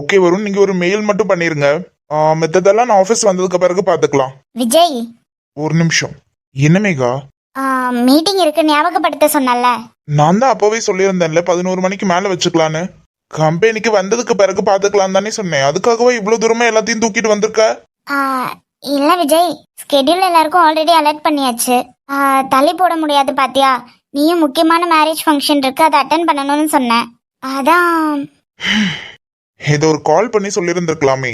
Okay வரும். நீங்க ஒரு மெயில் மட்டும் பண்ணிருங்க. மித்ததெல்லாம் நான் ஆஃபீஸ் வந்ததுக்கு பிறகு பாத்துக்கலாம். விஜய், ஒரு நிமிஷம். என்ன மேகா? மீட்டிங் இருக்கு ஞாபகப்படுத்த சொன்னல. நான் தான் அப்பவே சொல்லியிருந்தேன்ல 11 மணிக்கு மேல வச்சுக்கலான்னு. கம்பெனிக்கு வந்ததுக்கு பிறகு பாத்துக்கலாம் தானே சொன்னேன். அதுக்காகவே இவ்வளவு தூரமா எல்லாத்தையும் தூக்கிட்டு வந்திருக்க? இல்ல விஜய், ஸ்கெடியூல் எல்லாருக்கும் ஆல்ரெடி அலர்ட் பண்ணியாச்சு. தள்ளி போட முடியாது பாத்தியா. நீயும் முக்கியமான மேரேஜ் ஃபங்க்ஷன் இருக்கு, அதை அட்டன் பண்ணணும்னு சொன்னேன். அதான் ஏதோ ஒரு கால் பண்ணி சொல்லியிருந்திருக்கலாமே.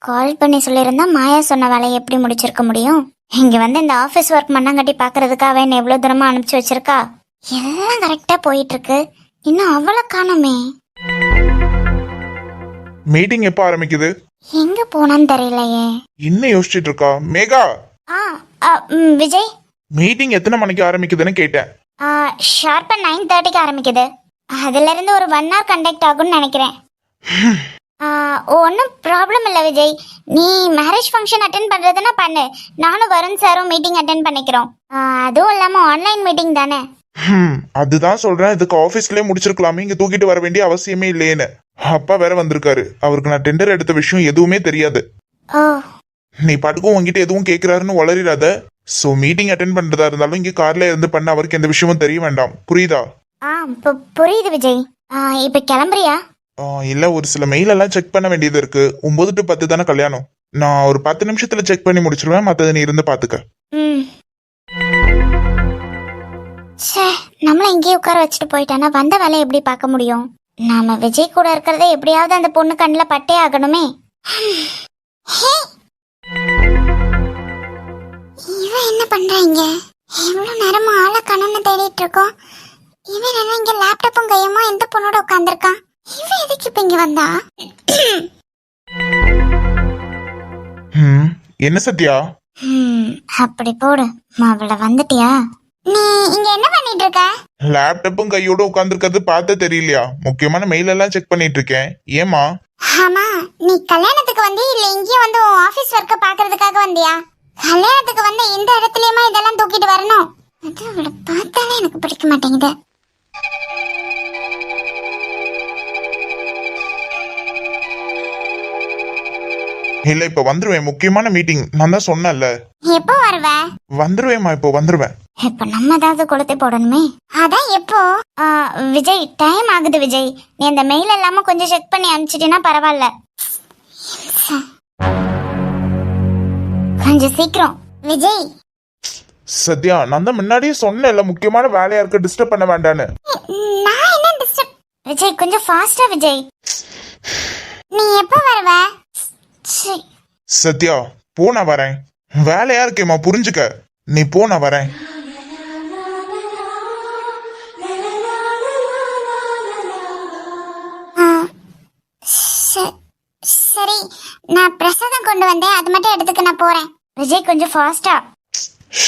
கால் பண்ணி சொல்லியிருந்தா மாயா சொன்ன வேலையை எப்படி முடிச்சிருக்க முடியும்? இங்க வந்து இந்த ஆபீஸ் ஒர்க் மண்ணாங்கட்டி பாக்குறதுக்காக என்ன எவ்வளவு தூரமா அனுப்பிச்சு வச்சிருக்கா. எல்லாம் கரெக்டா போயிட்டு இருக்கு, இன்னும் அவளை காணுமே. மீட்டிங் எப்ப ஆரம்பிக்குது? எங்க போனான்னு தெரியலையே. என்ன யோசிச்சுட்டு இருக்கா மேகா? விஜய், மீட்டிங் எத்தனை மணிக்கு ஆரம்பிக்குதுன்னு கேட்டேன். ஷார்ப்பா 9:30க்கு ஆரம்பிக்குது. அதுல இருந்து ஒரு 1 hour கண்டக்ட் ஆகும்னு நினைக்கிறேன். ஒன்றும் ப்ராப்ளம் இல்லை விஜய். நீ மேரேஜ் ஃபங்க்ஷன் அட்டென்ட் பண்ணுறதுன்னா பண்ணு. நானும் வருண் சாரும் மீட்டிங் அட்டென்ட் பண்ணிக்கிறோம். அதுவும் இல்லாமல் ஆன்லைன் மீட்டிங் தானே. அதுதான் சொல்றேன், இதுக்கு ஆஃபீஸ்லயே முடிச்சிருக்கலாமே, இங்க தூக்கிட்டு வர வேண்டிய அவசியமே இல்லையேன்னு. அப்பா வேற வந்திருக்காரு. அவருக்கு நான் டெண்டர் எடுத்த விஷயம் எதுவுமே தெரியாது. நீ பாட்டுக்கும் உங்ககிட்ட எதுவும் கேட்கிறாருன்னு வளரிடாத. சோ மீட்டிங் அட்டென்ட் பண்றதா இருந்தாலும் இங்க கார்ல இருந்து பண்ண அவருக்கு எந்த விஷயமும் தெரிய வேண்டாம். புரியுதா? புரியுது விஜய். இப்ப கிளம்புறியா? இல்ல, ஒரு சில மெயில் எல்லாம் செக் பண்ண வேண்டியது இருக்கு. 9 to 10 தானே கல்யாணம். நான் ஒரு 10 நிமிஷத்துல செக் பண்ணி முடிச்சிருவேன். மத்தத நீ இருந்து பாத்துக்க. நம்மள இங்கே உட்கார வச்சுட்டு போயிட்டானா வந்த வேலையை எப்படி பார்க்க முடியும்? நாம விஜய் கூட இருக்கிறத எப்படியாவது அந்த பொண்ணு கண்ணில் பட்டே ஆகணுமே. இவன் என்ன பண்றாங்க? எவ்வளவு நேரமா ஆளை கண்ணன்னு தேடிட்டு இருக்கோம். இவன் என்ன இங்க லேப்டாப்பும் கையுமா எந்த பொண்ணோட உட்காந்துருக்கான்? இவன் எதுக்கு இப்ப இங்க வந்தா? என்ன சத்யா? அப்படி போடு. அவளை வந்துட்டியா? நீ இங்க என்ன பண்ணிட்டு இருக்க? லேப்டாப்பும் கையோட உட்கார்ந்துருக்கிறது பார்த்த தெரியலையா? முக்கியமான மெயில் எல்லாம் செக் பண்ணிட்டு இருக்கேன். ஏமா? ஆமா, நீ கல்யாணத்துக்கு வந்தியா இல்ல இங்கேயே வந்து ஆபீஸ் ஒர்க்க பாக்குறதுக்காக வந்தியா? கல்யாணத்துக்கு வந்து இந்த இடத்துலயுமா இதெல்லாம் தூக்கிட்டு வரணும்? அது அவளை பார்த்தாலே எனக்கு பிடிக்க மாட்டேங்குது. இல்ல, இப்ப வந்துருவேன். முக்கியமான மீட்டிங். நான் தான் சொன்னேன்ல. எப்போ வருவ? வந்துருவேமா, இப்போ வந்துருவேன். இப்ப நம்ம ஏதாவது கொளுத்தி போடணுமே. அதான் எப்போ? விஜய், டைம் ஆகுது விஜய். நீ அந்த மெயில் எல்லாம கொஞ்சம் செக் பண்ணி அனுப்பிச்சிட்டீனா பரவாயில்ல. கொஞ்சம் சீக்கிரம் விஜய். சத்யா, நான் தான் முன்னாடியே சொன்னேன்ல, முக்கியமான வேலையா இருக்கு, டிஸ்டர்ப் பண்ண வேண்டான்னு. நான் என்ன டிஸ்டர்ப்? விஜய் கொஞ்சம் ஃபாஸ்டா விஜய். நீ எப்போ வருவ? சத்யா, போ, நான் வரேன். வேலையா இருக்கேமா, புரிஞ்சுக்க. நீ போ, நான் வரேன். சரி, நான் பிரசாதம் கொண்டு வந்தேன், அது மட்டும் எடுத்துக்க நான் போறேன். விஜய் கொஞ்சம் ஃபாஸ்டா.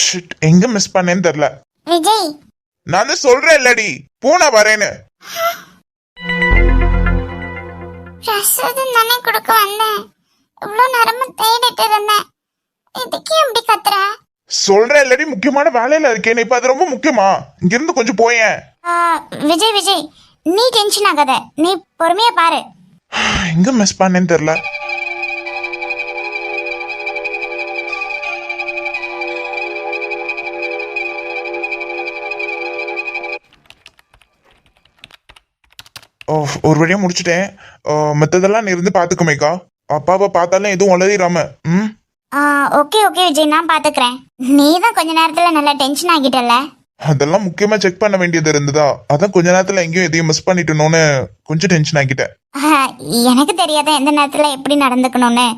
ஷிட், எங்க மிஸ் பண்ணேன்னு தெரியல. விஜய், நான் தான் சொல்றேன் இல்லடி, போ, நான் வரேன்னு. பிரசாதம் தானே கொடுக்க வந்தேன். இவ்வளவு நேரமா தேடிட்டு இருந்தேன். இதுக்கு எப்படி கத்துற? சொல்றேன் இல்லடி, முக்கியமான வேலையில இருக்கேன். இப்ப அது ரொம்ப முக்கியமா. இங்க இருந்து கொஞ்சம் போயேன். விஜய் விஜய், நீ டென்ஷன் ஆகாத, நீ பொறுமையா பாரு. எங்க மிஸ் பண்ணேன்னு தெரியல. ஒரு வழியா முடிச்சுட்டேன். மத்ததெல்லாம் நீ இருந்து பாத்துக்குமேக்கா. அப்பாவை பார்த்தாலும் எதுவும் வளரிடாம. ஓகே ஓகே விஜய், நான் பாத்துக்கிறேன். நீ தான் கொஞ்ச நேரத்துல நல்லா டென்ஷன் ஆகிட்டல. அதெல்லாம் முக்கியமா செக் பண்ண வேண்டியது இருந்ததா, அதான் கொஞ்ச நேரத்துல எங்கேயும் எதையும் மிஸ் பண்ணிட்டோன்னு கொஞ்சம் டென்ஷன் ஆகிட்டேன். எனக்கு தெரியாத எந்த நேரத்துல எப்படி நடந்துக்கணும்னு.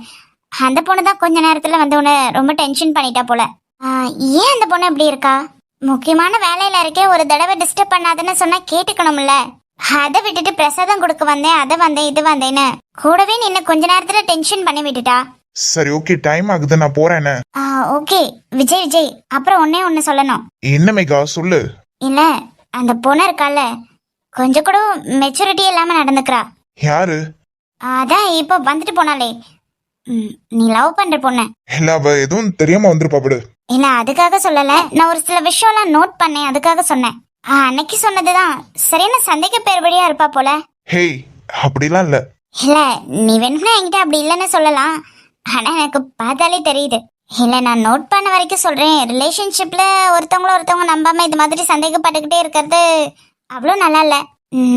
அந்த பொண்ணு தான் கொஞ்ச நேரத்துல வந்து உன்னை ரொம்ப டென்ஷன் பண்ணிட்டா போல. ஏன் அந்த பொண்ணு எப்படி இருக்கா? முக்கியமான வேலையில இருக்கே, ஒரு தடவை டிஸ்டர்ப் பண்ணாதுன்னு சொன்னா கேட்டுக்கணும்ல. அதை விட்டுட்டு பிரசாதம் கொடுக்க வந்தேன், அதை வந்தேன், இது வந்தேன்னு கூடவே நின்னு கொஞ்ச நேரத்துல டென்ஷன் பண்ணி விட்டுட்டா. சரி, ஓகே, டைம் ஆகுது, நான் போறேன். ஓகே விஜய் விஜய், அப்புறம் ஒண்ணு சொல்லணும். என்ன மேகா, சொல்லு. இல்ல, அந்த பொண்ணு இருக்கால, கொஞ்சம் கூட மெச்சூரிட்டி இல்லாம நடந்துக்கிறா. யாரு? அதான் இப்போ வந்துட்டு போனாலே, நீ லவ் பண்ற பொண்ணு. இல்ல, அவ எதுவும் தெரியாம வந்துருப்பா விடு. இல்ல, அதுக்காக சொல்லல, நான் ஒரு சில விஷயம்லாம் நோட் பண்ணேன், அதுக்காக சொன்னேன். அன்னைக்கு சொன்னதுதான் சரியான சந்தேக பேர் வழியா இருப்பா போல. ஹேய், அப்படிலாம் இல்ல. இல்ல நீ வேணும்னா என்கிட்ட அப்படி இல்லைன்னு சொல்லலாம், ஆனா எனக்கு பார்த்தாலே தெரியுது. இல்ல நான் நோட் பண்ண வரைக்கும் சொல்றேன், ரிலேஷன்ஷிப்ல ஒருத்தவங்க நம்பாம இது மாதிரி சந்தேகப்பட்டுக்கிட்டே இருக்கிறது அவ்வளோ நல்லா இல்ல.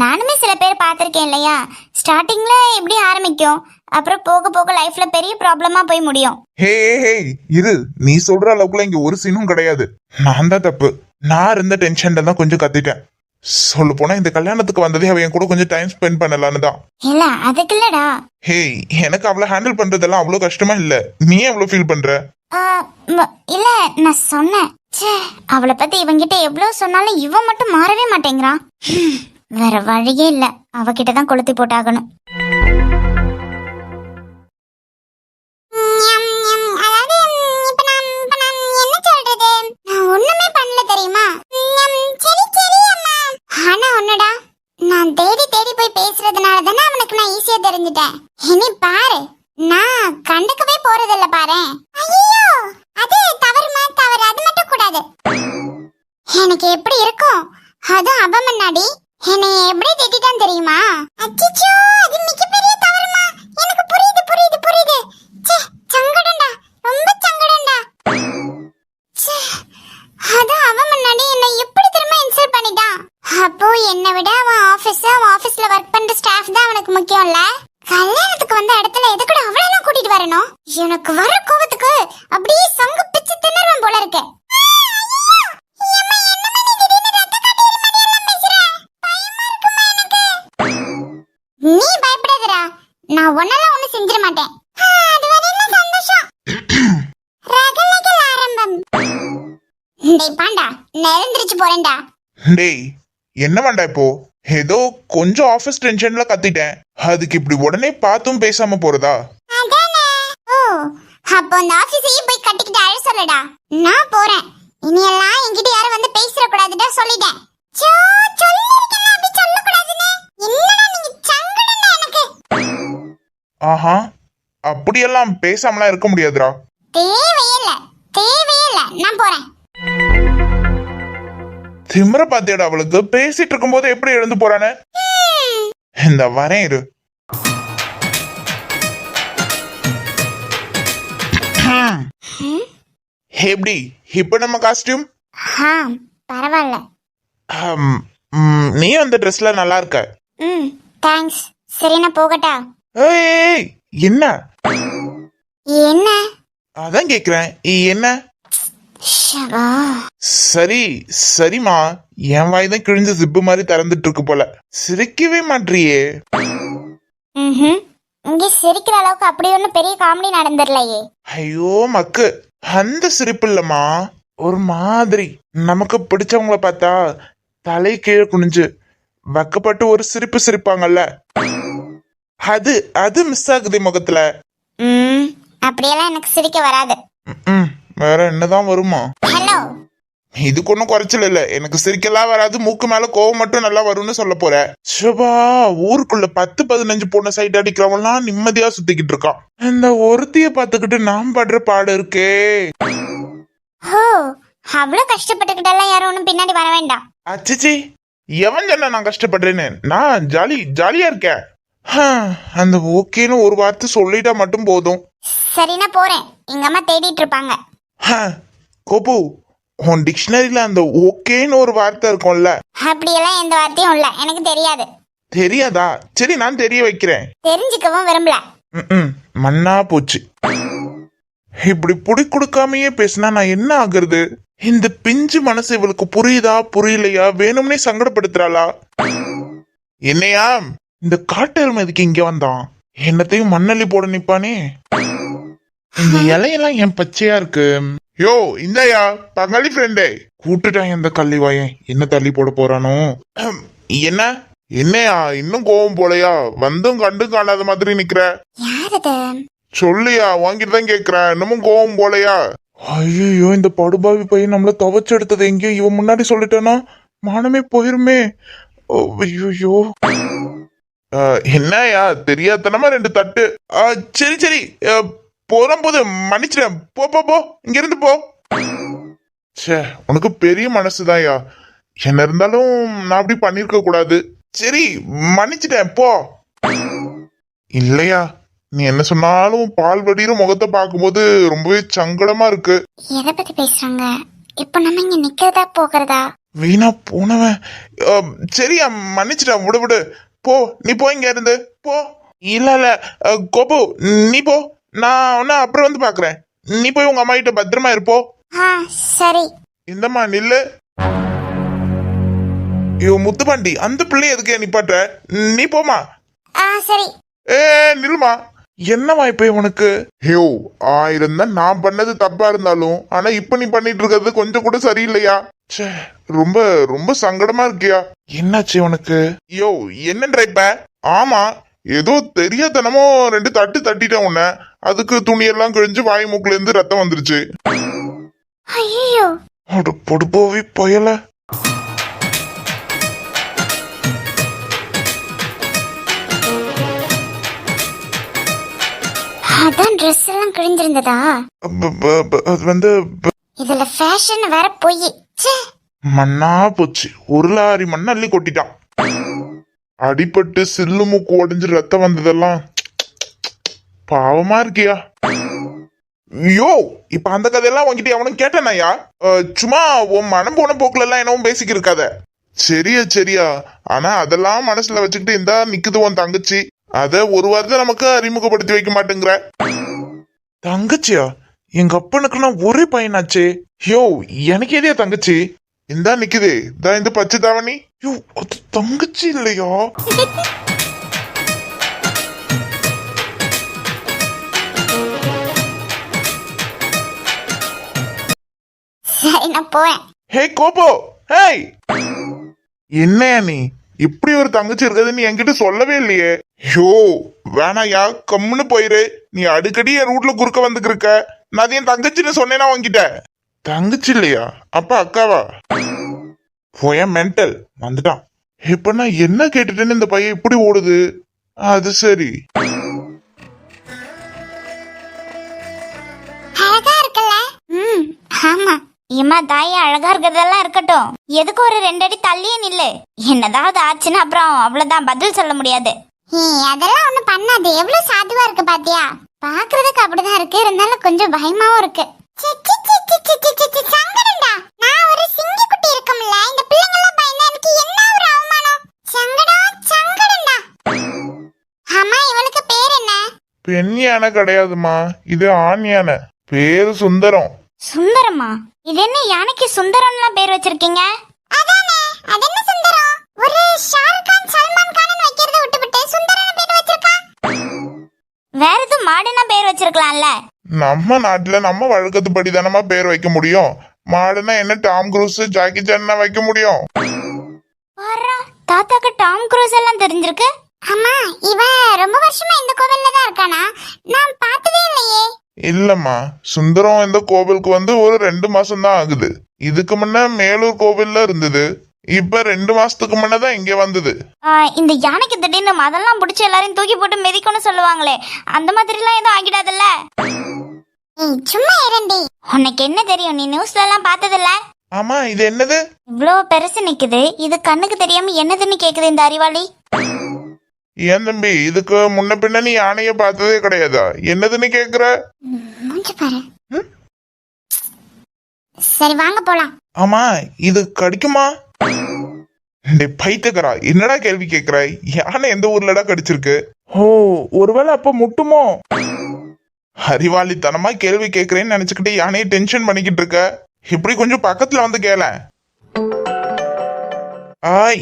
நானுமே சில பேர் பார்த்துருக்கேன் இல்லையா, ஸ்டார்டிங்ல எப்படி ஆரம்பிக்கும், அப்புறம் போக போக லைஃப்ல பெரிய ப்ராப்ளமா போய் முடியும். ஹே ஹே இரு, நீ சொல்ற அளவுக்குலாம் இங்க ஒரு சீனும் கிடையாது. நான் தான் தப்பு. நான் இருந்த டென்ஷன்ல தான் கொஞ்சம் கத்திட்டேன். சொல்ல போனா இந்த கல்யாணத்துக்கு வந்ததே அவன் கூட கொஞ்சம் டைம் ஸ்பெண்ட் பண்ணலான்னு தான். இல்ல அதுக்கு இல்லடா. ஹே, எனக்கு அவளை ஹேண்டில் பண்றதெல்லாம் அவ்வளோ கஷ்டமா இல்ல. நீ எவ்வளவு ஃபீல் பண்ற? ஆ, இல்ல நான் சொன்னேன். ச்சே, அவளை பத்தி இவங்கிட்ட எவ்வளவு சொன்னாலும் இவன் மட்டும் மாறவே மாட்டேங்கிறான். வேற வழியே இல்ல, அவகிட்ட தான் கொளுத்தி போட்டாகணும். ஒண்ணுமே பண்ணல தெரியுமா? ஆனா ஒண்ணுடா, நான் தேடி தேடி போய் பேசுறதுனால தானே அவனுக்கு நான் ஈஸியா தெரிஞ்சுட்டேன். இனி பாரு, நான் கண்டுக்கவே போறதில்ல பாரு. ஐயோ, அது தவறுமா தவறு, அது மட்டும் கூடாது. எனக்கு எப்படி இருக்கும் அது அவ முன்னாடி என்னை எப்படி திட்டான் தெரியுமா? அச்சச்சோ, அது மிகப்பெரிய தவறுமா. எனக்கு புரியுது புரியுது புரியுது. ச்சே, சங்கடம்டா, ரொம்ப சங்கடம்டா. ச்சே, அது அவ முன்னாடி என்னை எப்படி திரும்ப இன்சல்ட் பண்ணிட்டான். அப்போ என்னை விட அவன் ஆபீஸ்ல ஒர்க் பண்ற ஸ்டாஃப் தான் அவனுக்கு முக்கியம் இல்ல. கல்யாணத்துக்கு வந்த இடத்துல எது கூட அவளெல்லாம் கூட்டிட்டு வரணும்? எனக்கு வர கோவத்துக்கு அப்படியே சங்கு பிச்சு திணறவன் போல இருக்கு. நீ பயப்படாதடா, நான் ஒன்னெல்லாம் ஒண்ணு செஞ்சிட மாட்டேன். அது வரையில சந்தோஷம். ரகளைகள் ஆரம்பம். டேய் பாண்டா, நெருந்திருச்சு போறேன்டா. டேய், என்ன வேண்டா இப்போ? ஏதோ கொஞ்சம் ஆபீஸ் டென்ஷன்ல கத்திட்டேன், அதுக்கு இப்படி உடனே பார்த்தும் பேசாம போறதா? அதானே. ஓ, அப்போ அந்த ஆபீஸையே போய் கட்டிக்கிட்டு அழ சொல்லடா. நான் போறேன். இனி எல்லாம் என்கிட்ட யாரும் வந்து பேசிட கூடாதுடா சொல்லிட்டேன். சோ, சொல்லிருக்கேன் அப்படி சொல்ல கூடாதுன்னு. என்னடா நீங்க சங்கடம்டா எனக்கு. ஆஹா, அப்படியெல்லாம் பேசாமலாம் இருக்க முடியாதுடா. தேவையில்ல தேவையில்ல, நான் போறேன். திமிர பாத்தியாடா அவளுக்கு? பேசிட்டு இருக்கும்போது எப்படி எழுந்து போறானே. இந்த வரேன் இரு. எப்படி இப்ப நம்ம காஸ்டியூம்? பரவாயில்ல. நீ அந்த ட்ரெஸ்ல நல்லா இருக்க. தேங்க்ஸ். சரி நான் போகட்டா? ஏய், என்ன என்ன? அதான் கேக்குறேன், என்ன? ஷவா. சரி சரிம்மா, என் வாய் தான் கிழிஞ்ச ஜிப்பு மாதிரி திறந்துட்டு இருக்கு போல. சிரிக்கவே மாட்றியே. இங்க சிரிக்கிற அளவுக்கு அப்படி ஒன்னும் பெரிய காமெடி நடந்துடலையே. ஐயோ மக்கு, அந்த சிரிப்பு இல்லம்மா, ஒரு மாதிரி நமக்கு பிடிச்சவங்கள பார்த்தா தலை கீழே குனிஞ்சு வக்கப்பட்டு ஒரு சிரிப்பு சிரிப்பாங்கல்ல, அது அது மிஸ் ஆகுது முகத்துல. அப்படியெல்லாம் எனக்கு சிரிக்க வராது. வேற என்னதான் வருமா? ஹலோ, இதுக்கு ஒன்னும் குறைச்சல் இல்ல. எனக்கு சிரிக்கலாம் வராது, மூக்கு மேல கோவம் மட்டும் நல்லா வரும்னு சொல்ல போற. சுபா, ஊருக்குள்ள 10-15 பொண்ணு சைட் அடிக்கிறவங்கலாம் நிம்மதியா சுத்திக்கிட்டு இருக்கான். இந்த ஒருத்திய பாத்துக்கிட்டு நாம் படுற பாடு இருக்கே. ஹோ, அவ்வளவு கஷ்டப்பட்டுக்கிட்டெல்லாம் யாரும் ஒண்ணும் பின்னாடி வர வேண்டாம். அச்சிச்சி, எவன் சொன்ன நான் கஷ்டப்படுறேன்னு? நான் ஜாலியா இருக்கேன். அந்த ஓகேன்னு ஒரு வார்த்தை சொல்லிட்டா மட்டும் போதும். சரி நான் போறேன், எங்க அம்மா தேடிட்டு இருப்பாங்க. கோபு, உன் டிக்ஷனரியில அந்த ஓகேன்னு ஒரு வார்த்தை இருக்கும்ல? அப்படியெல்லாம் எந்த வார்த்தையும் இல்ல, எனக்கு தெரியாது. தெரியாதா? சரி நான் தெரிய வைக்கிறேன். தெரிஞ்சுக்கவும் விரும்பல. மண்ணா போச்சு. இப்படி புடி கொடுக்காமயே பேசினா நான் என்ன ஆகுறது? இந்த பிஞ்சு மனசு இவளுக்கு புரியுதா புரியலையா? வேணும்னே சங்கடப்படுத்துறாளா? என்னையா இந்த காட்டெருமை எதுக்கு இங்க வந்தான்? என்னத்தையும் மண்ணள்ளி போட நிப்பானே. இந்த இலையெல்லாம் என் பச்சையா இருக்கு. யோ, இந்தயா பங்காளி ஃப்ரெண்டே, கூட்டுட்டான் இந்த கள்ளிவாயன். என்ன தள்ளி போட போறானோ? என்ன என்னையா இன்னும் கோவம் போலையா? வந்தும் கண்டும் காணாத மாதிரி நிக்கிற. சொல்லியா, வாங்கிட்டு தான் கேக்குறேன். இன்னமும் கோவம் போலையா? ஐயோ, இந்த படுபாவி பையன் நம்மள துவைச்செடுத்தது எங்கேயோ இவன் முன்னாடி சொல்லிட்டானா மானமே போயிருமே. ஐயோ, என்னயா தெரியாதனமா 2 தட்டு. சரி சரி, போது மன்னிச்சிட்டேன். போ இங்க இருந்து போ. சே, உனக்கு பெரிய மனசுதான்யா. என்ன இருந்தாலும் நான் அப்படி பண்ணிருக்க கூடாது. சரி மன்னிச்சிட்டேன், போ. இல்லையா, நீ என்ன சொன்னாலும் பால் வடிகிற முகத்தை பார்க்கும்போது ரொம்பவே சங்கடமா இருக்கு. எதை பத்தி பேசுறாங்க? இப்ப நம்ம இங்க நிக்கிறதா போகிறதா? வீணா போனவன். சரியா, மன்னிச்சிட்டா, விடு விடு. போ, நீ போ, இங்க இருந்து போ. இல்ல இல்ல, கோபு, நீ போ. நான் ஒன்னு அப்புறம் வந்து பாக்குறேன். நீ போய் உங்க அம்மா கிட்ட பத்திரமா இருப்போ. சரி. இந்தம்மா நில்லு. ஐயோ முத்துப்பாண்டி, அந்த பிள்ளை எதுக்கு நிப்பாட்ட? நீ போமா. சரி. நில்லுமா. என்னவா இப்ப உனக்கு? ஐயோ, 1000 தான் நான் பண்ணது தப்பா இருந்தாலும், ஆனா இப்ப நீ பண்ணிட்டு இருக்கிறது கொஞ்சம் கூட சரியில்லையா? ச்சே, ரொம்ப ரொம்ப சங்கடமா இருக்கியா? என்னாச்சு உனக்கு? ஐயோ, என்னன்ற இப்ப? ஆமா, ஏதோ தெரியாதனமோ 2 தட்டு தட்டிட்டேன் உன்ன. அதுக்கு துணியெல்லாம் கிழிஞ்சு வாய் மூக்குல இருந்து ரத்தம் வந்துருச்சு. ஐயோ, அட பொடுப்போவி பயல. அதான் ட்ரெஸ் எல்லாம் கிழிஞ்சிருந்ததா? அது வந்து இதுல ஃபேஷன் வேற போய் மண்ணா போச்சு. 1 லாரி மண்ணை அள்ளி கொட்டிட்டான். அடிபட்டு சில்லு மூக்கு உடைஞ்சு ரத்தம் வந்ததெல்லாம் பாவமா இருக்கியா? ஐயோ, இப்ப அந்த கதையெல்லாம் உன்கிட்ட அவனும் கேட்டானாயா? சும்மா உன் மனம் போன போக்குல எல்லாம் என்னவும் பேசிக்க இருக்காத. சரியா சரியா, ஆனா அதெல்லாம் மனசுல வச்சுக்கிட்டு இந்தா நிக்குது உன் தங்கச்சி. அத ஒரு வாரத்தை நமக்கு அறிமுகப்படுத்தி வைக்க மாட்டேங்கிற. தங்கச்சியா? எங்க அப்பனுக்குன்னா ஒரே பையனாச்சே. யோ, எனக்கு எதையா தங்கச்சி? இந்தா நிக்குதே, இதான் இந்த பச்சை தாவணி. யோ, அது தங்கச்சி இல்லையா? சரி, நான் போறேன். ஹே கோபோ, ஹேய், என்னையா நீ இப்படி ஒரு தங்கச்சி இருக்கிறது நீ என்கிட்ட சொல்லவே இல்லையே. யோ, வேணாயா, கம்முன்னு போயிரு. நீ அடிக்கடி என் ரூட்ல குறுக்க வந்துக்கிருக்க. நான் என் தங்கச்சின்னு சொன்னேன்னா உன்கிட்ட. தங்கச்சி இல்லையா? அப்ப அக்காவா? போய மென்டல் வந்துட்டான். இப்ப நான் என்ன கேட்டுட்டேன்னு இந்த பையன் இப்படி ஓடுது? அது சரி. அழகா இருக்குல்ல? ஆமா. ஏமா தாயா, அழகா இருக்கிறதெல்லாம் இருக்கட்டும், எதுக்கு ஒரு 2 அடி தள்ளியே நில்லு. என்னதாவது ஆச்சுன்னா அப்புறம் அவ்வளவுதான், பதில் சொல்ல முடியாது. அதெல்லாம் ஒண்ணு பண்ணாது. எவ்வளவு சாதுவா இருக்கு பாத்தியா? பாக்குறதுக்கு அப்படிதான் இருக்கு, இருந்தாலும் கொஞ்சம் பயமாவும் இருக்கு. சங்கடம்டா. நான் ஒரு சிங்கி குட்டி இருக்கும்ல, இந்த பிள்ளைங்க எல்லாம் பயந்தா எனக்கு என்ன ஒரு அவமானம். சங்கடம்டா. ஆமா, இவளுக்கு பேர் என்ன? பெண் யானை கிடையாதுமா, இது ஆண் யானை. பேரு சுந்தரம். சுந்தரமா? இது என்ன யானைக்கு சுந்தரம்லாம் பேர் வச்சிருக்கீங்க? அதானே, அது என்ன சுந்தரம்? ஒரு ஷாருக் கான் சல்மான் கான் வைக்கிறத விட்டுவிட்டு சுந்தரன் பேர் வச்சிருக்கா. வேற எதுவும் மாடுனா பேர் வச்சிருக்கலாம்ல. நம்ம நாட்டுல நம்ம வழக்கத்துப்படி தானமா பேர் வைக்க முடியும். மாடுனா என்ன டாம் குரூஸ் ஜாக்கி சான் வைக்க முடியும்? தாத்தாக்கு டாம் குரூஸ் எல்லாம் தெரிஞ்சிருக்கு. அம்மா, இவன் ரொம்ப வருஷமா இந்த கோவில்ல தான் இருக்கானா? நான் பார்த்ததே இல்லையே. இல்லம்மா, சுந்தரம் இந்த கோவிலுக்கு வந்து ஒரு 2 மாசம் தான் ஆகுது. இதுக்கு முன்ன மேலூர் கோவில்ல இருந்தது. இப்ப 2 மாசத்துக்கு முன்னதான் இங்க வந்தது. இந்த யானைக்கு திடீர்னு மதெல்லாம் பிடிச்சி எல்லாரையும் தூக்கி போட்டு மிதிக்கணும்னு சொல்லுவாங்களே, அந்த மாதிரி எல்லாம் எதுவும் ஆகிடாதுல்ல? சும்மா இரண்டி, உனக்கு என்ன தெரியும்? நீ நியூஸ்ல எல்லாம் பார்த்ததில்ல? ஆமா, இது என்னது? இவ்வளவு பெருசு நிக்குது, இது கண்ணுக்கு தெரியாம என்னதுன்னு கேக்குது இந்த அறிவாளி. ஏன் தம்பி, இதுக்கு முன்ன பின்ன நீ யானைய பார்த்ததே கிடையாதா? என்னதுன்னு கேக்குற? பாரு. சரி, வாங்க போலாம். ஆமா, இது கடிக்குமா? பைத்தியக்காரா, என்னடா கேள்வி கேக்குறாய்? யானை எந்த ஊர்லடா கடிச்சிருக்கு? ஓ, ஒருவேளை அப்ப முட்டுமோ? அறிவாளித்தனமா கேள்வி கேக்குறேன்னு நினைச்சுக்கிட்டு யானையை டென்ஷன் பண்ணிக்கிட்டு இருக்க. இப்படி கொஞ்சம் பக்கத்துல வந்து கேள.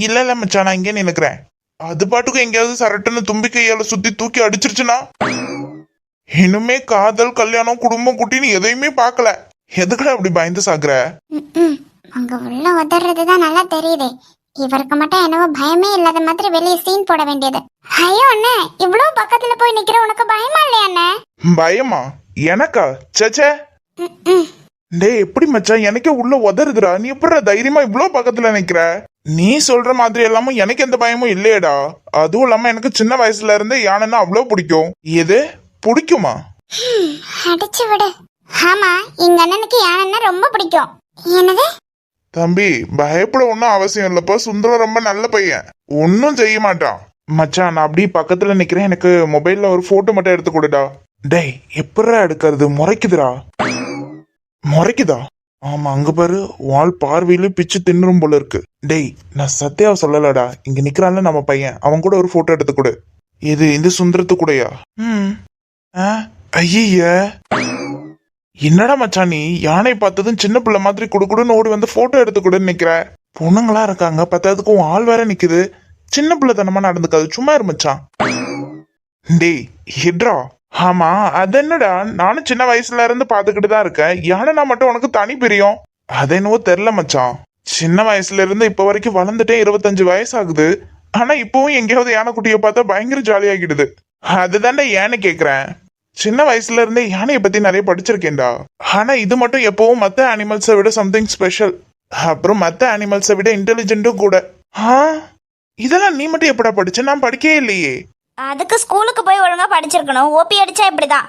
இல்ல இல்ல மச்சான், நான் இங்கே நினைக்கிறேன். அது பாட்டுக்கு எங்கேயாவது சரட்டுன்னு தும்பி கையால சுத்தி தூக்கி அடிச்சிருச்சுன்னா? இனிமே காதல், கல்யாணம், குடும்பம், குட்டின்னு எதையுமே பாக்கல. எதுக்குடா அப்படி பயந்து சாக்குற? அங்க உள்ள உதறதுதான் நல்லா தெரியுது. இவருக்கு மட்டும் என்னவோ பயமே இல்லாத மாதிரி வெளியே சீன் போட வேண்டியது. ஐயோ அண்ணே, இவ்வளவு பக்கத்துல போய் நிக்கிற உனக்கு பயமா இல்லையா அண்ணே? பயமா? எனக்கா? சேச்சே. டேய், எப்படி மச்சான், எனக்கே உள்ள உதறுதுடா. நீ எப்படி தைரியமா இவ்வளவு பக்கத்துல நிக்கிற? நீ சொல்ற மாதிரி எல்லாமும் எனக்கு எந்த பயமும் இல்லையடா. அதுவும் இல்லாம எனக்கு சின்ன வயசுல இருந்து யானைன்னா அவ்வளவு பிடிக்கும். எது பிடிக்குமா? அடிச்சு விடு. ஆமா, எங்க அண்ணனுக்கு யானைன்னா ரொம்ப பிடிக்கும். என்னது? தம்பி, பயப்பட ஒன்னும் அவசியம் இல்லப்பா. சுந்தரம் ரொம்ப நல்ல பையன், ஒன்னும் செய்ய மாட்டான். மச்சான் நான் அப்படியே பக்கத்துல நிக்கிறேன், எனக்கு மொபைல்ல ஒரு போட்டோ மட்டும் எடுத்து கொடுடா. டேய் எப்படா எடுக்கிறது, முறைக்குதுடா. முறைக்குதா? ஆமா அங்க பாரு, வால் பார்வையில பிச்சு தின்னும் போல இருக்கு. டேய் நான் சத்யாவை சொல்லலடா, இங்க நிக்கிறான்ல நம்ம பையன், அவன் கூட ஒரு போட்டோ எடுத்து கொடு. இது இந்த சுந்தரத்து கூடயா? ஐய என்னடா மச்சான் நீ யானை பார்த்ததும் சின்ன பிள்ளை மாதிரி குடுக்குடுன்னு ஓடி வந்து போட்டோ எடுத்து கொடுன்னு நிக்கிற. பொண்ணுங்களா இருக்காங்க, பத்தாவதுக்கும் ஆள் வேற நிக்குது. சின்ன பிள்ளை தனமா நடந்துக்காது, சும்மா இரு மச்சான். டேய் ஹெட்ரா. ஆமா அது என்னடா, நானும் சின்ன வயசுல இருந்து பாத்துக்கிட்டு தான் இருக்கேன், யானைனா மட்டும் உனக்கு தனி பிரியம். அது என்னவோ தெரியல மச்சான், சின்ன வயசுல இருந்து இப்ப வரைக்கும் வளர்ந்துட்டேன், 25 வயசு ஆகுது. ஆனா இப்பவும் எங்கேயாவது யானைக்குட்டியை பார்த்தா பயங்கர ஜாலியாகிடுது. அதுதான்டா ஏன்னு கேக்குறேன். சின்ன வயசுல இருந்தே யானையை பத்தி நிறைய படிச்சிருக்கேன்டா. ஆனா இது மட்டும் எப்பவும் மத்த அனிமல்ஸை விட சம்திங் ஸ்பெஷல். அப்புறம் மத்த அனிமல்ஸை விட இன்டெலிஜென்ட்டும் கூட. இதெல்லாம் நீ மட்டும் எப்படா படிச்ச? நான் படிக்கவே இல்லையே. அதுக்கு ஸ்கூலுக்கு போய் ஒழுங்கா படிச்சிருக்கணும். ஓபி அடிச்சா இப்படிதான்.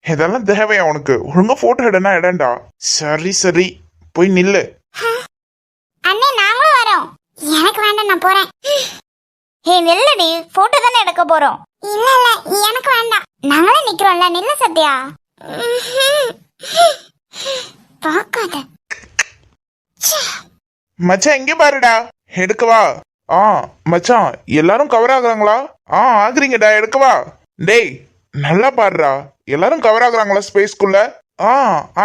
இதெல்லாம் தேவையா உனக்கு? ஒழுங்கா போட்டோ எடுனா இடண்டா. சரி சரி போய் நில்லு. அண்ணே நாங்களும் வரோம். எனக்கு வேண்டாம், நான் போறேன். ஹே நில்லடி, போட்டோ தானே எடுக்க போறோம். இல்ல இல்ல எனக்கு வேண்டாம், நாங்களே நிக்கிறோம்ல. நில்ல சத்யா. பாக்காத மச்சான் இங்க பாருடா, எடுக்கவா? மச்சான் எல்லாரும் கவர் ஆகுறாங்களா? ஆகுறீங்கடா, எடுக்கவா? டேய் நல்லா பாடுறா, எல்லாரும் கவர் ஆகுறாங்களா ஸ்பேஸ்க்குள்ள?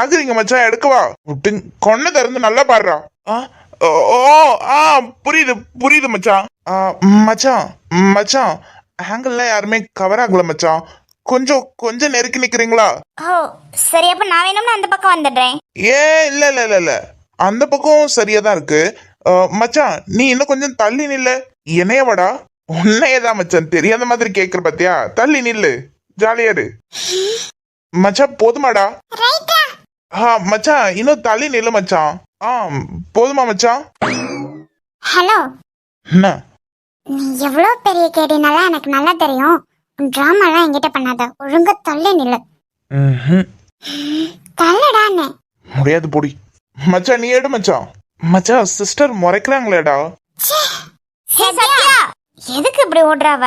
ஆகுறீங்க மச்சான், எடுக்கவா? கொன்ன திறந்து நல்லா பாடுறா. புரியுது புரியுது மச்சான். மச்சான் மச்சான் ஆங்கிள் யாருமே கவர் ஆகல மச்சான், கொஞ்சம் கொஞ்சம் நெருக்கி நிக்கிறீங்களா? ஓ சரி, அப்ப நான் வேணும்னா அந்த பக்கம் வந்துடுறேன். இல்ல இல்ல இல்ல இல்ல, அந்த பக்கம் சரியா தான் இருக்கு. மச்சான் நீ இன்னும் கொஞ்சம் தள்ளி நில்லு. என்னையவாடா? உன்னையதான் மச்சான், தெரியாத மாதிரி கேக்குற பாத்தியா? தள்ளி நில்லு, ஜாலியாரு. மச்சான் போதுமாடா? மச்சான் இன்னும் தள்ளி நில்லு மச்சான். போதுமா மச்சான்? ஹலோ, என்ன நீ எவ்வளவு பெரிய கேடினால எனக்கு நல்லா தெரியும். டிராமா எல்லாம் என்கிட்ட பண்ணாத, ஒழுங்கா தள்ளி நில்லு. தள்ளடான்னு. முடியாது போடி. மச்சான் நீ எடு மச்சான். மச்சான் சிஸ்டர் முறைக்கிறாங்களேடா. எதுக்கு இப்படி ஓடுறாவ?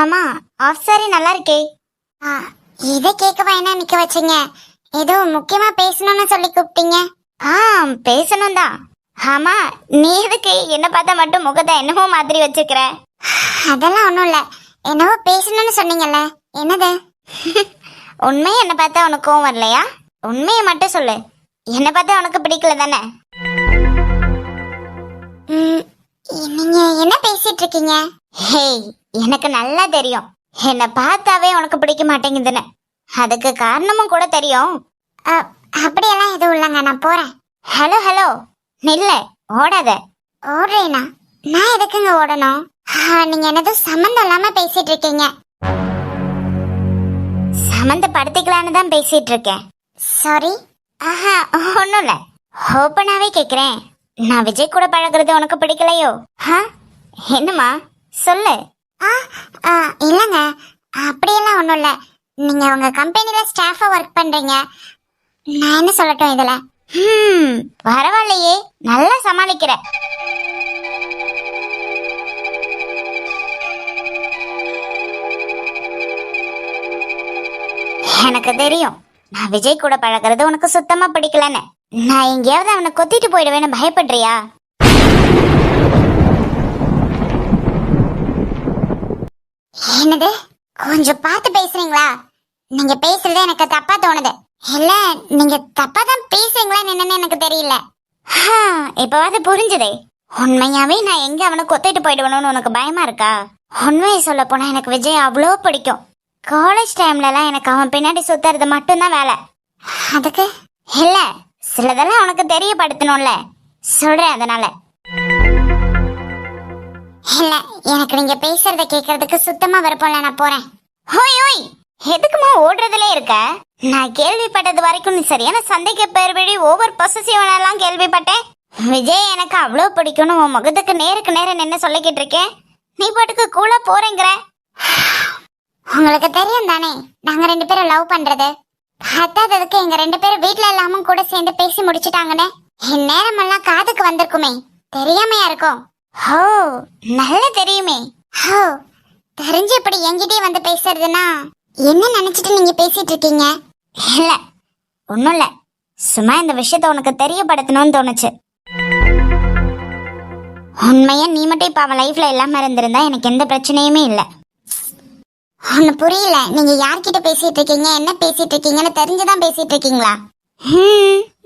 ஆமா ஆஃப் சாரி நல்லா இருக்கே. இத கேட்கவா என்ன நிக்க வச்சீங்க? ஏதோ முக்கியமா பேசணும்னு சொல்லி கூப்பிட்டீங்க. பேசணும் தான். ஆமா நீ எதுக்கு என்ன பார்த்தா மட்டும் முகத்தை என்னமோ மாதிரி வச்சுக்கிற? அதெல்லாம் ஒண்ணும் இல்ல, என்னவோ பேசணும்னு சொன்னீங்கல்ல, என்னது? உண்மையை என்ன பார்த்தா உனக்கு கோவம் வரலையா? உண்மையை மட்டும் சொல்லு, என்ன பார்த்தா உனக்கு பிடிக்கல தானே? நீங்க என்ன பேசிட்டு இருக்கீங்க? ஹேய் எனக்கு நல்லா தெரியும், என்ன பார்த்தாவே உனக்கு பிடிக்க மாட்டேங்குதுன்னு. அதுக்கு காரணமும் கூட தெரியும். அப்படியெல்லாம் எதுவும் இல்லைங்க, நான் போறேன். ஹலோ ஹலோ நில்ல, ஓடாத. ஓடுறேனா? நான் எதுக்குங்க ஓடணும்? நீங்க என்னது சம்மந்தம் இல்லாம பேசிட்டு இருக்கீங்க. சம்மந்தப்படுத்திக்கலான்னு தான் பேசிட்டு இருக்கேன். சாரி. ஒன்னும் இல்ல, ஓப்பனாவே கேக்குறேன். நான் விஜய் கூட பழகுறது உனக்கு பிடிக்கலையோ? என்னம்மா சொல்லு. இல்லங்க அப்படியெல்லாம் ஒன்றும் இல்லை. நீங்க உங்க கம்பெனில ஸ்டாஃபா ஒர்க் பண்றீங்க, நான் என்ன சொல்லட்டும் இதுல? பரவாயில்லையே, நல்லா சமாளிக்கிற. எனக்கு தெரியும் நான் விஜய் கூட பழகிறது உனக்கு சுத்தமா பிடிக்கலன்னு. நான் எங்கேயாவது அவனை கொத்திட்டு போயிடுவேன்னு பயப்படுறியா? என்னது, கொஞ்சம் பார்த்து பேசுறீங்களா? நீங்க பேசுறது எனக்கு தப்பா தோணுது. இல்ல நீங்க தப்பா தான் பேசுறீங்களான்னு என்னன்னு எனக்கு தெரியல. இப்பவாது புரிஞ்சுதே. உண்மையாவே நான் எங்க அவனை கொத்திட்டு போயிடுவேணும்னு உனக்கு பயமா இருக்கா? உண்மையை சொல்ல போனா எனக்கு விஜய் அவ்வளோ பிடிக்கும். காலேஜ் டைம்ல எல்லாம் எனக்கு அவன் பின்னாடி சுத்துறது மட்டும்தான் வேலை. அதுக்கு இல்ல, சிலதெல்லாம் உனக்கு தெரியப்படுத்தணும்ல, சொல்றேன் அதனால. இல்ல எனக்கு நீங்க பேசுறத கேக்குறதுக்கு சுத்தமா விருப்பம்ல, நான் போறேன். ஹோய் ஹோய் எதுக்குமா ஓடுறதுல இருக்க? நான் கேள்விப்பட்டது வரைக்கும் நீ சரியான சந்தேக பேர் வழி ஓவர் பொசசிவ் எல்லாம் கேள்விப்பட்டேன். விஜய் எனக்கு அவ்வளோ பிடிக்கும்னு உன் முகத்துக்கு நேருக்கு நேரம் நின்று சொல்லிக்கிட்டு இருக்கேன், நீ பாட்டுக்கு கூலா போறேங்கிற. உங்களுக்கு தெரியும் தானே நாங்க 2 பேரும் லவ் பண்றது. பத்தாததுக்கு எங்க 2 பேரும் வீட்ல எல்லாமும் கூட சேர்ந்து பேசி முடிச்சிட்டாங்கன்னு என் நேரமெல்லாம் காதுக்கு வந்திருக்குமே, தெரியாமையா இருக்கும்? ஹோ, நல்லா தெரியுமே. ஹோ, தெரிஞ்சு இப்படி என்கிட்டயே வந்து பேசுறதுன்னா என்ன நினைச்சிட்டு நீங்க பேசிட்டு இருக்கீங்க? இல்ல, ஒண்ணும் இல்ல, சும்மா இந்த விஷயத்த உனக்கு தெரியப்படுத்தணும்னு தோணுச்சு. உண்மையா நீ மட்டும் இப்ப அவன் லைஃப்ல இல்லாம இருந்திருந்தா எனக்கு எந்த பிரச்சனையுமே இல்ல. ஒன்னு புரியல, நீங்க யார்கிட்ட பேசிட்டு இருக்கீங்க, என்ன பேசிட்டு இருக்கீங்கன்னு தெரிஞ்சுதான் பேசிட்டு இருக்கீங்களா?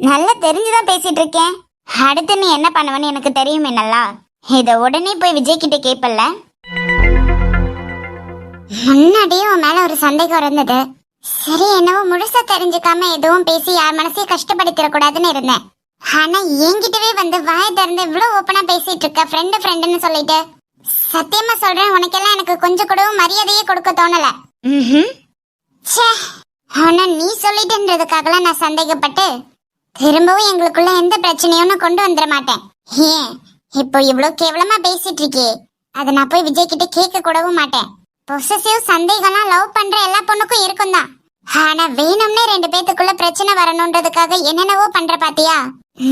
நல்லா தெரிஞ்சுதான் பேசிட்டு இருக்கேன். அடுத்து நீ என்ன பண்ணுவன்னு எனக்கு தெரியுமே நல்லா. இத உடனே போய் விஜய் கிட்ட கேப்பல்ல. முன்னாடியே உன் மேல ஒரு சந்தேகம் இருந்தது. சரி, என்னவோ முழுசா தெரிஞ்சுக்காம எதுவும் பேசி யார் மனசையும் கஷ்டப்படுத்திட கூடாதுன்னு இருந்தேன். ஆனா என்கிட்டவே வந்து வாய் திறந்து இவ்வளவு ஓப்பனா பேசிட்டு இருக்க, ஃப்ரெண்டுன்னு சொல்லிட்டு. சத்தியமா சொல்றேன், உனக்கெல்லாம் எனக்கு கொஞ்சம் கூட மரியாதையே கொடுக்க தோணல. ச்சே, ஆனா நீ சொல்லிட்டுன்றதுக்காகலாம் நான் சந்தேகப்பட்டு திரும்பவும் எங்களுக்குள்ள எந்த பிரச்சனையும் கொண்டு வந்துட மாட்டேன். ஏன் இப்போ இவ்வளவு கேவலமா பேசிட்டு இருக்கே, அதை நான் போய் விஜய் கிட்ட கேட்க கூடவும் மாட்டேன். பொசசிவ் சந்தேகம்லாம் லவ் பண்ற எல்லா பொண்ணுக்கும் இருக்கும் தான். ஆனா வேணும்னே 2 பேத்துக்குள்ள பிரச்சனை வரணும்ன்றதுக்காக என்னென்னவோ பண்ற பாத்தியா?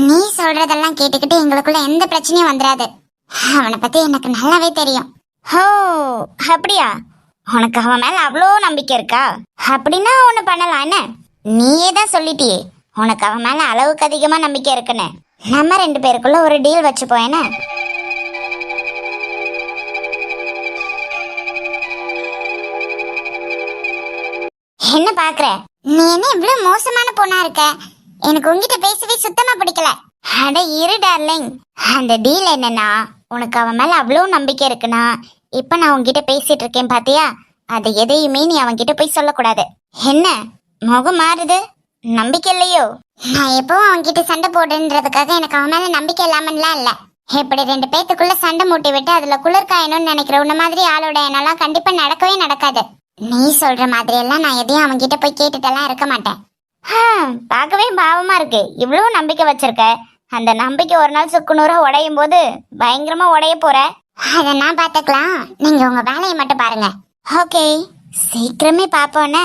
நீ சொல்றதெல்லாம் கேட்டுக்கிட்டு எங்களுக்குள்ள எந்த பிரச்சனையும் வந்துடாது. அவனை பத்தி எனக்கு நல்லாவே தெரியும். ஹோ, அப்படியா? உனக்கு அவன் மேல அவ்வளோ நம்பிக்கை இருக்கா? அப்படின்னா ஒண்ணு பண்ணலாம். என்ன, நீயே தான் சொல்லிட்டியே உனக்கு அவன் மேல அளவுக்கு அதிகமா நம்பிக்கை இருக்குன்னு. நம்ம 2 பேருக்குள்ள ஒரு டீல் வச்சுப்போம். என்ன? என்ன பாக்குற? நீ என்ன இவ்வளவு மோசமான பொண்ணா இருக்க? எனக்கு உங்ககிட்ட பேசவே சுத்தமா பிடிக்கல. அட இரு டார்லிங், அந்த டீல் என்னன்னா, உனக்கு அவன் மேல அவ்வளவு நம்பிக்கை இருக்குன்னா இப்ப நான் உன்கிட்ட பேசிட்டு இருக்கேன் பாத்தியா, அது எதையுமே நீ அவன்கிட்ட போய் சொல்லக்கூடாது. என்ன முகம் மாறுது? நம்பிக்கை இல்லையோ? நான் எப்பவும் அவன்கிட்ட சண்டை போடுன்றதுக்காக எனக்கு அவன் மேல நம்பிக்கை இல்லாமலாம் இல்ல. இப்படி 2 பேத்துக்குள்ள சண்டை மூட்டி விட்டு அதுல குளிர் காயணும்னு நினைக்கிற உன்ன மாதிரி ஆளோட என்னெல்லாம் கண்டிப்பா நடக்கவே நடக்காது. நீ சொல்ற மாதிரி எல்லாம் நான் எதையும் அவன்கிட்ட போய் கேட்டுட்டெல்லாம் இருக்க மாட்டேன். பார்க்கவே பாவமா இருக்கு. இவ்வளவு நம்பிக்கை வச்சிருக்க, அந்த நம்பிக்கை ஒரு நாள் சுக்குநூறா உடையும் போது பயங்கரமா உடைய போற. அத நான் பாத்துக்கலாம், நீங்க உங்க வேலையை மட்டும் பாருங்க. ஓகே, சீக்கிரமே பாப்போன்னு.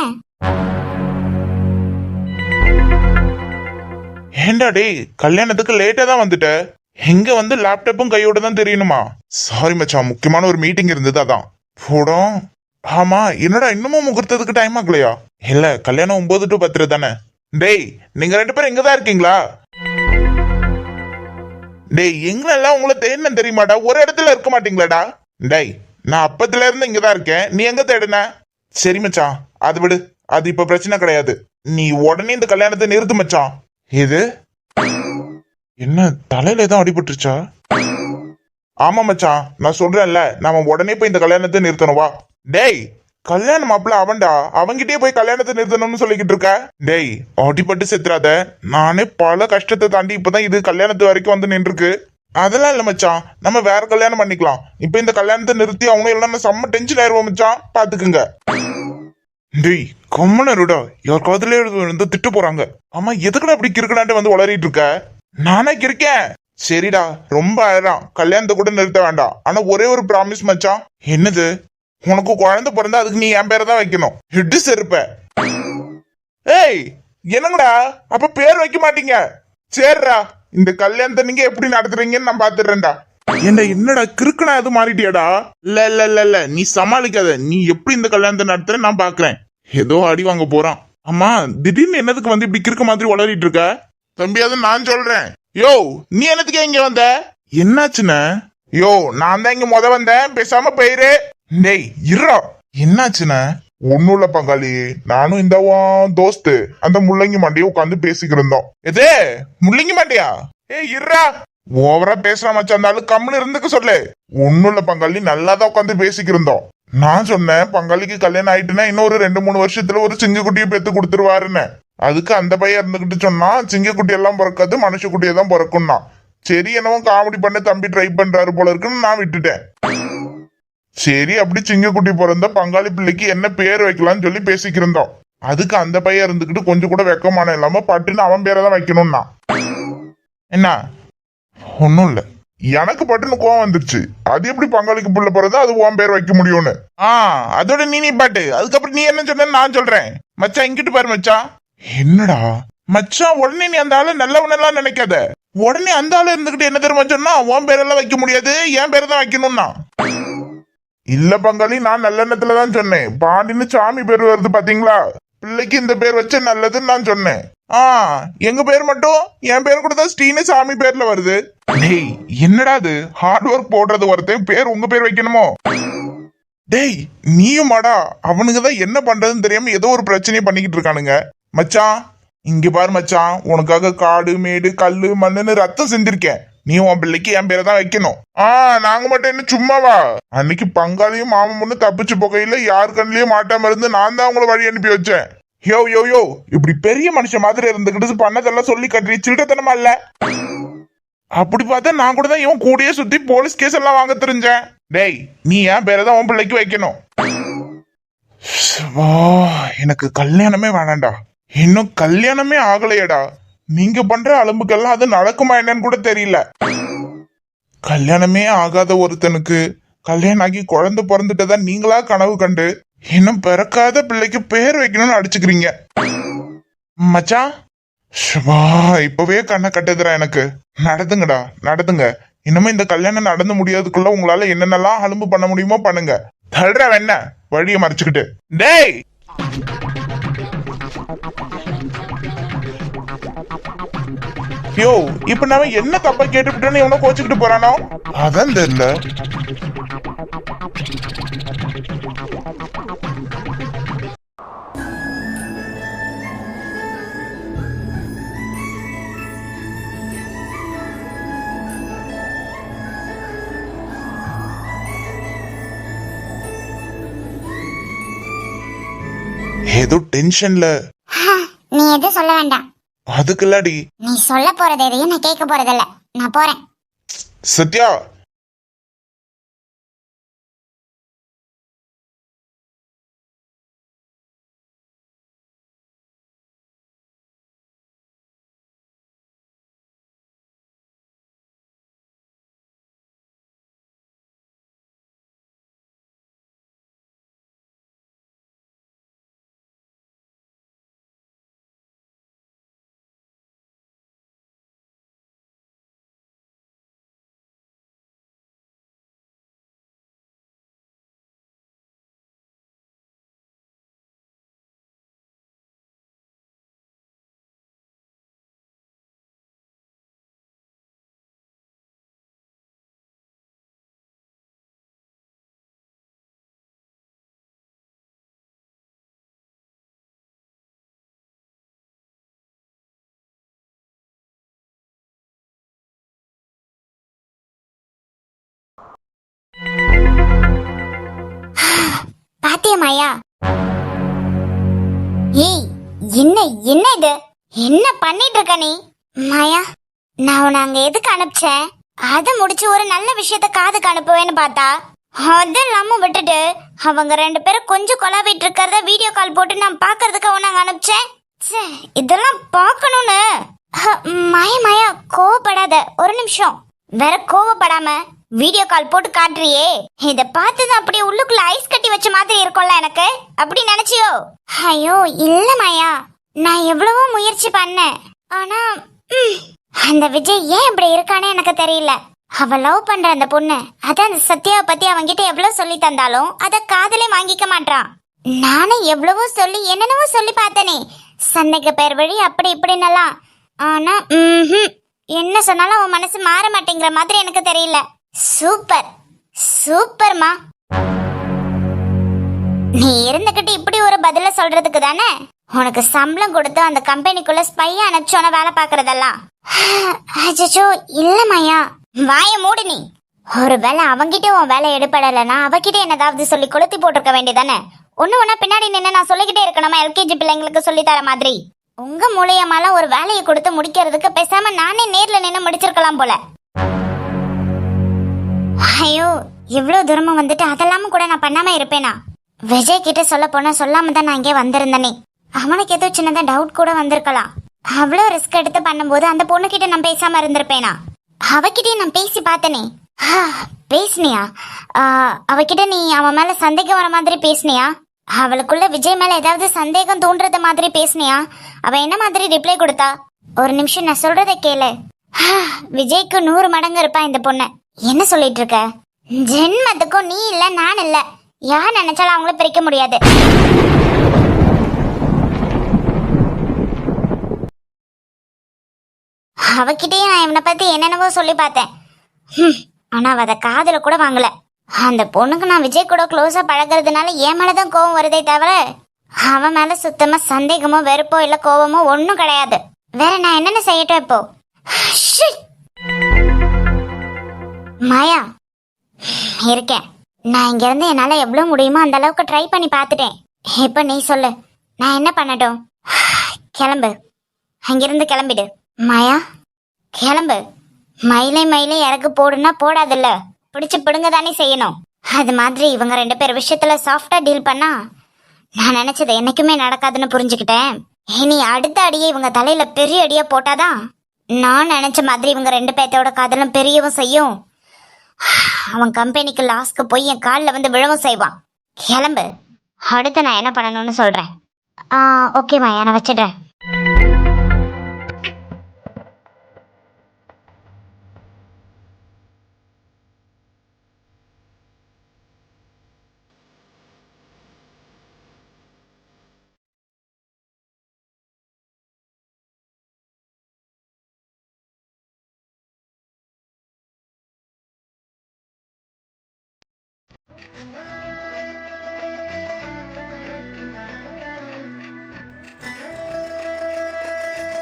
ஏண்டா டேய், கல்யாணத்துக்கு லேட்டா தான் வந்துட்ட. எங்க வந்து லேப்டாப்பும் கையோட தான் தெரியணுமா? சாரி மச்சான், முக்கியமான ஒரு மீட்டிங் இருந்தது அதான். போடும். ஆமா, என்னடா இன்னமும் முகூர்த்தத்துக்கு டைம் ஆகலையா? இல்ல, கல்யாணம் 9 to 10 தானே. டேய், நீங்க 2 பேரும் இங்கதான் இருக்கீங்களா? டேய், எங்கெல்லாம் உங்களை தேடின தெரியுமாடா? ஒரு இடத்துல இருக்க மாட்டீங்களாடா? டேய், நான் அப்பத்துல இருந்து இங்கதான் இருக்கேன், நீ எங்க தேடுன? சரி மச்சான், அது விடு, அது இப்ப பிரச்சனை கிடையாது. நீ உடனே இந்த கல்யாணத்தை நிறுத்து மச்சான். இது என்ன, தலையில ஏதாவது அடிபட்டுருச்சா? ஆமா மச்சான், நான் சொல்றேன்ல, நாம உடனே போய் இந்த கல்யாணத்தை நிறுத்தணும். வா. டேய், கல்யாண மாப்பிள்ள அவன்டா, அவங்கிட்டே போய் கல்யாணத்தை நிறுத்தணும்னு சொல்லிக்கிட்டு இருக்க. டேய், அடிபட்டு செத்துறாத. நானே பல கஷ்டத்தை தாண்டி இப்பதான் இது கல்யாணத்து வரைக்கும் வந்து நின்றுருக்கு. அதெல்லாம் இல்ல மச்சான், நம்ம வேற கல்யாணம் பண்ணிக்கலாம். இப்ப இந்த கல்யாணத்தை நிறுத்தி அவங்க எல்லாம் செம்ம டென்ஷன் ஆயிருவோம் மச்சான், பாத்துக்குங்க. டேய், கம்மனருடா, யார் காதலே வந்து திட்டு போறாங்க. ஆமா, எதுக்குடா அப்படி கிறுக்கடான்ட்டு வந்து வளரிட்டு இருக்க? நானே கிறுக்கேன். சரிடா, ரொம்ப ஆயிரம், கல்யாணத்தை கூட நிறுத்த வேண்டாம். ஆனா ஒரே ஒரு ப்ராமிஸ் மச்சான். என்னது? உனக்கு குழந்தை பிறந்தா அதுக்கு நீ என் பேரை தான் வைக்கணும். இட்டு செருப்ப. ஏய், என்னங்கடா, அப்ப பேர் வைக்க மாட்டீங்க? சரிடா, இந்த கல்யாணத்தை நீங்க எப்படி நடத்துறீங்கன்னு நான் பாத்துறேன்டா. என்னடா கிறுக்கனா எதுவும் மாறிட்டியாடா? இல்ல இல்ல இல்ல இல்ல, நீ சமாளிக்காத. நீ எப்படி இந்த கல்யாணத்தை நடத்துற நான் பாக்குறேன். ஏதோ அடி வாங்க போறான். ஆமா, திடீர்னு என்னதுக்கு வந்து இப்படி கிறுக்க மாதிரி வளரிட்டு இருக்க? தம்பி, அது நான் சொல்றேன். யோ, நீ என்னத்துக்கு இங்க வந்த? என்னாச்சுன்னு? யோ, நான் தான் இங்க வந்தேன், பேசாம போயிரு. டேய் இருறா, என்னாச்சுன்னு? ஒன்னும் இல்ல பங்காளி, நானும் இந்த தோஸ்து அந்த முள்ளங்கி மண்டிய உட்காந்து பேசிக்கிட்டு இருந்தோம். எது முள்ளங்கி மண்டியா? ஏய் இருறா, ஓவரா பேசுற மச்சான், அந்த ஆளு கம்முன்னு இருந்துக்க சொல்லு. ஒன்னும் இல்ல பங்காளி, நல்லாதான் உட்காந்து பேசிக்கிட்டு இருந்தோம். நான் சொன்னேன், பங்காளிக்கு கல்யாணம் ஆயிட்டுன்னா இன்னொரு 2-3 வருஷத்துல ஒரு சிங்கக்குட்டியை பெத்து கொடுத்துருவாருன்னு. அதுக்கு அந்த பையன் இருந்துகிட்டு சொன்னா, சிங்கக்குட்டி எல்லாம் பிறக்காது, மனுஷக்குட்டியை தான் பிறக்கும்னா. சரி, என்னவோ காமெடி பண்ண தம்பி ட்ரை பண்றாரு போல இருக்குன்னு நான் விட்டுட்டேன். சரி, அப்படி சிங்கக்குட்டி பிறந்த பங்காளி பிள்ளைக்கு என்ன பேர் வைக்கலாம்னு சொல்லி பேசிக்கிட்டு இருந்தோம். அதுக்கு அந்த பையன் இருந்துகிட்டு கொஞ்சம் கூட வெக்கமான இல்லாம பட்டுன்னு அவன் பேரை தான் வைக்கணும்னா. என்ன? ஒன்னும் இல்ல, எனக்கு பட்டுன்னு கோவம் வந்துருச்சு. அது எப்படி பங்காளிக்கு புள்ள பிறந்தா அது உன் பேர் வைக்க முடியும்னு. அதோட நீ பாட்டு. அதுக்கப்புறம் நீ என்ன சொன்ன நான் சொல்றேன். மச்சான் இங்கிட்டு பாரு மச்சான், என்னடா மச்சான், உடனே நீ அந்த ஆளு நல்லவனெல்லாம் நினைக்காத. உடனே அந்த ஆளு இருந்துகிட்டு என்ன தெரியுமா சொன்னா, உன் பேரெல்லாம் வைக்க முடியாது, என் பேரை தான் வைக்கணும்னா. இல்ல பங்காளி, நான் நல்லெண்ணத்துல தான் சொன்னேன். பாண்டின்னு சாமி பேர் வருது பாத்தீங்களா, பிள்ளைக்கு இந்த பேர் வச்ச நல்லதுன்னு நான் சொன்னேன். எங்க பேர் மட்டும் என் பேர் கூட தான் ஸ்ரீனு சாமி பேர்ல வருது. டேய் என்னடா அது, ஹார்ட் ஒர்க் போடுறது ஒருத்தன் பேர் உங்க பேர் வைக்கணுமோ? டேய் நீயுமாடா, அவனுங்க தான் என்ன பண்றதுன்னு தெரியாம ஏதோ ஒரு பிரச்சனையை பண்ணிக்கிட்டு இருக்கானுங்க. மச்சான் இங்க பாரு மச்சான், உனக்காக காடு மேடு கல்லு மண்ணுன்னு ரத்தம் செஞ்சிருக்கேன். நீ உன் பிள்ளைக்கு என் பேரை தான் வைக்கணும். நாங்க மட்டும் என்ன சும்மாவா? அன்னைக்கு பங்காளியும் மாமன் பொண்ணு தப்பிச்சு போகையில யார் கண்ணிலயும் மாட்டாம இருந்து நான் தான் உங்களை வழி அனுப்பி வச்சேன். யோ யோ யோ, இப்படி பெரிய மனுஷன் மாதிரி இருந்துகிட்டு பண்ணதெல்லாம் சொல்லி கட்டி சில்லட்டத்தனமா இல்ல? அப்படி பார்த்தா நான் கூட தான் இவன் கூடயே சுத்தி போலீஸ் கேஸ் எல்லாம் வாங்க தெரிஞ்சேன். டேய் நீ ஏன் பேரை தான் உன் பிள்ளைக்கு வைக்கணும். எனக்கு கல்யாணமே வேணாண்டா. இன்னும் கல்யாணமே ஆகலையடா. நீங்க பண்ற அலும்புக்கெல்லாம் அது நடக்குமா என்னன்னு கூட தெரியல. கல்யாணமே ஆகாத ஒருத்தனுக்கு கல்யாணம் ஆகி குழந்தை பிறந்துட்டதான் நீங்களா கனவு கண்டு இன்னும் பிறக்காத பிள்ளைக்கு பேர் வைக்கணும்னு அடிச்சுக்கிறீங்க. மச்சான் இப்பவே கண்ணை கட்டுதுடா எனக்கு. நடந்துங்கடா நடந்துங்க. இன்னுமே இந்த கல்யாணம் நடந்து முடியாதுக்குள்ள உங்களால என்னென்னலாம் அலும்பு பண்ண முடியுமோ பண்ணுங்க. தள்ளுற வேண வழியை மறைச்சுக்கிட்டு. டேய் யோ, இப்ப நாம என்ன தப்பா கேட்டுவிட்டோன்னு இவனை கோச்சுக்கிட்டு போறானோ அதான் தெரியல. ஏதோ டென்ஷன்ல. நீ எதுவும் சொல்ல வேண்டாம். அதுக்குல்லாடி நீ சொல்ல போறது எதையும் நான் கேட்க போறதில்ல. நான் போறேன். சத்யா பாத்தியா மாயா? ஏய் என்ன என்ன இது? என்ன பண்ணிட்டு இருக்க நீ? மாயா நான் உன்னை அங்க எதுக்கு அனுப்பிச்சேன்? அதை முடிச்சு ஒரு நல்ல விஷயத்த காதுக்கு அனுப்புவேன்னு பார்த்தா அதெல்லாம விட்டுட்டு அவங்க ரெண்டு பேரும் கொஞ்சம் கொலாவிட்டு இருக்கிறத வீடியோ கால் போட்டு நான் பாக்குறதுக்கு உன்னை அங்க அனுப்பிச்சேன். இதெல்லாம் பாக்கணும்னு. மாயா மாயா கோவப்படாத, ஒரு நிமிஷம். வேற கோவப்படாம வீடியோ கால் போட்டு காட்டுறியே, இத பார்த்தது அப்படியே உள்ளுக்குள்ள ஐஸ் கட்டி வச்ச மாதிரி இருக்கும்ல எனக்கு, அப்படி நினைச்சியோ? ஐயோ இல்ல மாயா, நான் எவ்வளவோ முயற்சி பண்ணேன். ஆனா அந்த விஜய் ஏன் இப்படி இருக்கானே எனக்கு தெரியல. அவ லவ் பண்ற அந்த பொண்ணு, அதான் அந்த சத்யாவை பத்தி அவங்கிட்ட எவ்வளவு சொல்லி தந்தாலும் அத காதலே வாங்கிக்க மாட்டான். நானும் எவ்வளவோ சொல்லி என்னென்னவோ சொல்லி பார்த்தனே, சந்தேக பேர் வழி அப்படி இப்படின்னலாம். ஆனா என்ன சொன்னாலும் அவன் மனசு மாற மாட்டேங்கிற மாதிரி எனக்கு தெரியல. சூப்பர் சூப்பர்மா. நீ இருந்துகிட்டு இப்படி ஒரு பதில சொல்றதுக்கு தானே உனக்கு சம்பளம் கொடுத்து அந்த கம்பெனிக்குள்ள ஸ்பையா அனுப்பிச்சோன வேலை பாக்குறதெல்லாம். அச்சோ இல்ல மாயா, வாய மூடு நீ. ஒருவேளை அவங்கிட்ட உன் வேலை எடுப்படலைன்னா அவகிட்ட என்னதாவது சொல்லி கொளுத்தி போட்டிருக்க வேண்டியதானே. ஒண்ணு ஒன்னா பின்னாடி நின்று நான் சொல்லிக்கிட்டே இருக்கணுமா எல்கேஜி பிள்ளைங்களுக்கு சொல்லி தர மாதிரி? உங்க மூலியமாலாம் ஒரு வேலையை கொடுத்து முடிக்கிறதுக்கு பேசாம நானே நேர்ல நின்று முடிச்சிருக்கலாம் போல. ஐயோ இவ்வளவு தூரமா வந்துட்டு அதெல்லாம கூட நான் பண்ணாம இருப்பேனா? விஜய் கிட்ட சொல்ல போனா சொல்லாம தான் நான் இங்கே வந்திருந்தனே. அவனுக்கு ஏதோ சின்னதா டவுட் கூட வந்திருக்கலாம். அவ்வளோ ரிஸ்க் எடுத்து பண்ணும்போது அந்த பொண்ணுகிட்ட நான் பேசாம இருந்திருப்பேனா? அவகிட்டே நான் பேசி பார்த்தனே. பேசுனியா? அவகிட்ட நீ அவன் மேல சந்தேகம் வர மாதிரி பேசுனியா? அவளுக்குள்ள விஜய் மேல ஏதாவது சந்தேகம் தோன்றது மாதிரி பேசுனியா? அவ என்ன மாதிரி ரிப்ளை கொடுத்தா? ஒரு நிமிஷம் நான் சொல்றதை கேளு. விஜய்க்கு 100 மடங்கு இருப்பா இந்த பொண்ணு. என்ன சொல்லிட்டு இருக்க? ஜென்மத்துக்கும் நீ இல்ல நான் இல்ல, யார் நினைச்சாலும் அவங்கள பிரிக்க முடியாது. அவகிட்டயே நான் இவனை பத்தி என்னென்னவோ சொல்லி பார்த்தேன். ஆனா அவ அதை காதுல கூட வாங்கல. அந்த பொண்ணுக்கு நான் விஜய் கூட க்ளோஸா பழகிறதுனால என் மேலதான் கோவம் வருதே தவிர அவன் மேல சுத்தமா சந்தேகமோ வெறுப்போ இல்ல கோவமோ ஒன்னும் கிடையாது. வேற நான் என்னென்ன செய்யட்டும் இப்போ? மாயா இருக்கேன். நான் இங்க இருந்து என்னால எவ்வளவு முடியுமோ அந்த அளவுக்கு ட்ரை பண்ணி பார்த்துட்டேன். இப்ப நீ சொல்லு, நான் என்ன பண்ணட்டும்? கிளம்பு, அங்கிருந்து கிளம்பிடு. மாயா கிளம்பு. மயிலை மயிலை இறக்கு போடுன்னா போடாதுல்ல, பிடிச்சு பிடுங்க தானே செய்யணும். அது மாதிரி இவங்க 2 பேர் விஷயத்துல சாஃப்டா டீல் பண்ணா நான் நினைச்சது என்னைக்குமே நடக்காதுன்னு புரிஞ்சுக்கிட்டேன். இனி அடுத்த அடியை இவங்க தலையில பெரிய அடியா போட்டாதான் நான் நினைச்ச மாதிரி இவங்க 2 பேர்த்தோட காதலும் பெரியவும் செய்யும். அவன் கம்பெனிக்கு லாஸ்க்கு போய் என் காலில் வந்து விழவும் செய்வான். கிளம்பு, அடுத்து நான் என்ன பண்ணணும்னு சொல்றேன். ஓகேம்மா, நான் வச்சிடுறேன்.